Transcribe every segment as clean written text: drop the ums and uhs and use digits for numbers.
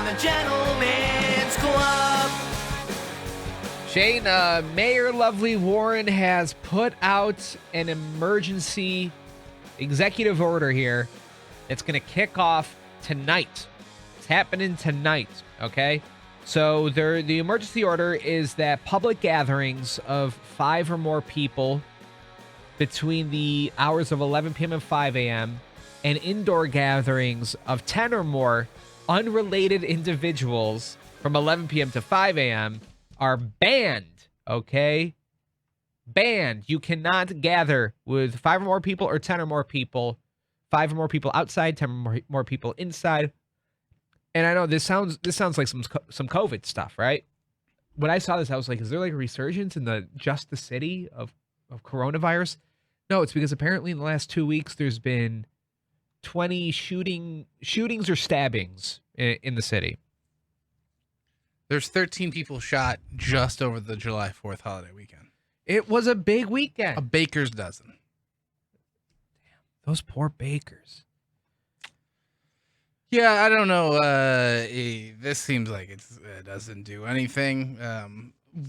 the Gentleman's Club. Shane, Mayor Lovely Warren has put out an emergency executive order here. It's going to kick off tonight. It's happening tonight, okay? So the emergency order is that public gatherings of 5 or more people between the hours of 11 p.m. and 5 a.m. and indoor gatherings of 10 or more unrelated individuals from 11 p.m. to 5 a.m. are banned, okay? Banned. You cannot gather with 5 or more people or 10 or more people. 5 or more people outside, 10 or more people inside. And I know this sounds like some COVID stuff, right? When I saw this, I was like, is there like a resurgence in the city of coronavirus? No, it's because apparently in the last 2 weeks there's been 20 shootings or stabbings in the city. There's 13 people shot just over the July 4th holiday weekend. It was a big weekend. A baker's dozen. Those poor bakers. Yeah, I don't know. This seems like it doesn't do anything.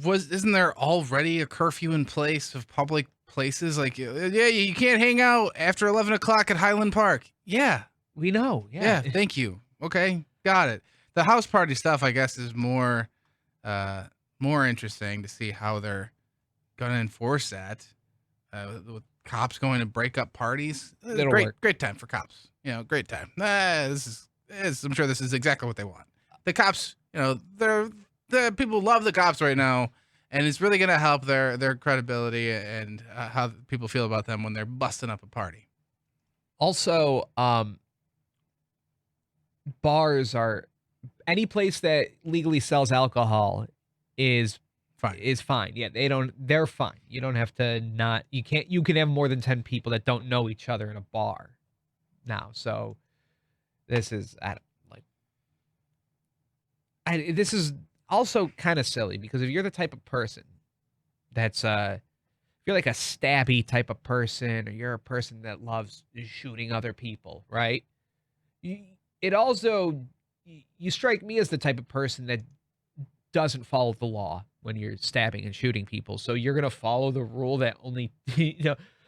Isn't there already a curfew in place of public places? Like, yeah, you can't hang out after 11 o'clock at Highland Park. Yeah. We know. Yeah, thank you. Okay, got it. The house party stuff, I guess, is more interesting to see how they're going to enforce that. With cops going to break up parties. Great time for cops. Great time. I'm sure this is exactly what they want. The cops, the people love the cops right now, and it's really going to help their credibility and how people feel about them when they're busting up a party. Also, bars are any place that legally sells alcohol is fine. Yeah, they're fine. You don't have to you can have more than 10 people that don't know each other in a bar now. So this is this is also kind of silly because if you're the type of person that's if you're like a stabby type of person or you're a person that loves shooting other people, right? It also, you strike me as the type of person that doesn't follow the law when you're stabbing and shooting people. So you're going to follow the rule that only,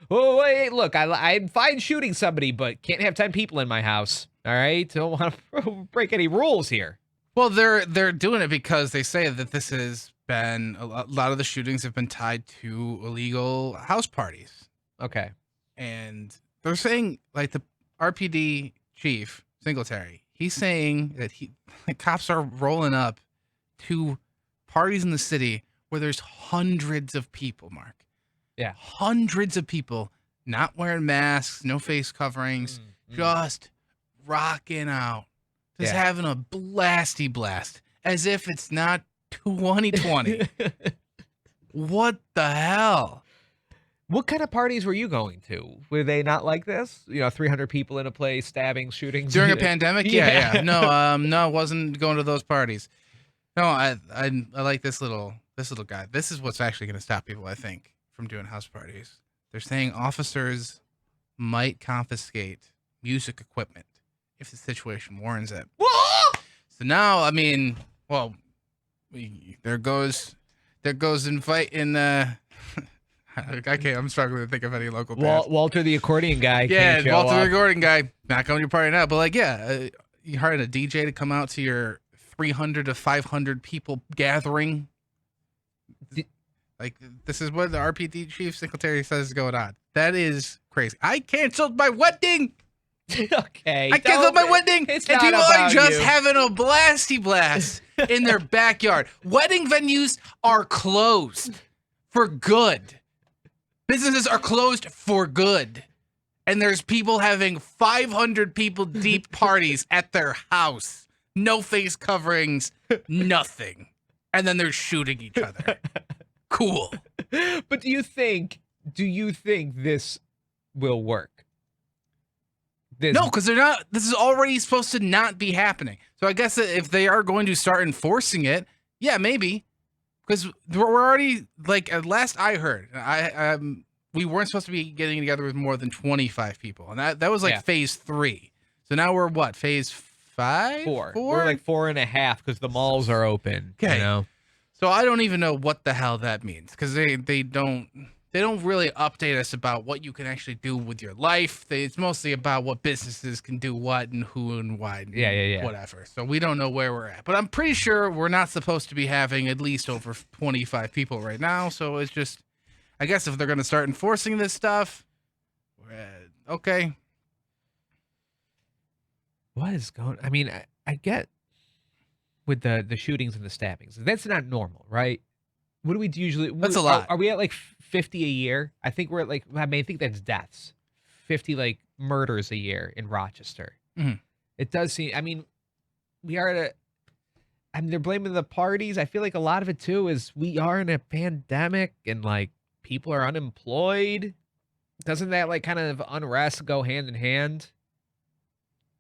oh, wait, look, I'm fine shooting somebody, but can't have 10 people in my house. All right? Don't want to break any rules here. Well, they're doing it because they say that this has been, a lot of the shootings have been tied to illegal house parties. Okay. And they're saying, like, the RPD chief, Singletary, he's saying that cops are rolling up to parties in the city where there's hundreds of people, Mark. Yeah. Hundreds of people not wearing masks, no face coverings, just rocking out. Just having a blasty blast. As if it's not 2020. What the hell? What kind of parties were you going to? Were they not like this? 300 people in a place, stabbing, shootings? During a pandemic? Yeah. No, I wasn't going to those parties. No, I like this little guy. This is what's actually going to stop people, I think, from doing house parties. They're saying officers might confiscate music equipment if the situation warrants it. So now, I mean, well, there goes inviting. I'm struggling to think of any local bands. Walter the accordion guy. Yeah, Walter the accordion guy. Not coming to your party now, but like, you hired a DJ to come out to your 300 to 500 people gathering. Like, this is what the RPD chief Singletary says is going on. That is crazy. I canceled my wedding. Okay. I canceled my wedding, and people are just you. having a blasty blast in their backyard. Wedding venues are closed for good. Businesses are closed for good. And there's people having 500 people deep parties at their house. No face coverings, nothing. And then they're shooting each other. Cool. But do you think this will work? No, because they're not. This is already supposed to not be happening. So I guess if they are going to start enforcing it, yeah, maybe. Because we're already, like, at last I heard, we weren't supposed to be getting together with more than 25 people, and that was like phase 3. So now we're what, phase 5? 5? Four. 4? We're like 4.5 because the malls are open. Okay. You know? So I don't even know what the hell that means because they don't really update us about what you can actually do with your life. It's mostly about what businesses can do what and who and why. And Yeah. Whatever. So we don't know where we're at. But I'm pretty sure we're not supposed to be having at least over 25 people right now. So it's just, I guess if they're going to start enforcing this stuff, okay. What is going? I mean, I get with the shootings and the stabbings. That's not normal, right? What do we usually? That's a lot. Are we at like 50 a year? I think we're at like. I mean, I think that's deaths. 50 like murders a year in Rochester. Mhm. It does seem. I mean, we are at a. I mean, they're blaming the parties. I feel like a lot of it too is we are in a pandemic and like people are unemployed. Doesn't that like kind of unrest go hand in hand?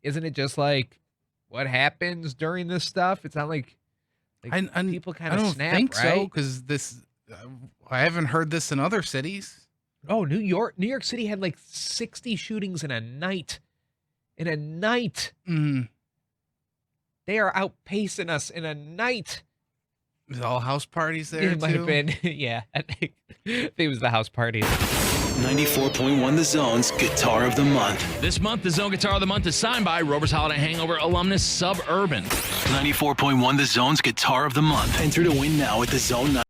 Isn't it just like what happens during this stuff? It's not like people kind I of don't snap, think so right? because I haven't heard this in other cities. Oh, New York City had like 60 shootings in a night. In a night. Mm. They are outpacing us in a night. There's all house parties there It might too. have been, yeah. I think it was the house party. 94.1 The Zone's Guitar of the Month. This month, the Zone Guitar of the Month is signed by Rover's Holiday Hangover alumnus Suburban. 94.1 The Zone's Guitar of the Month. Enter to win now at The Zone.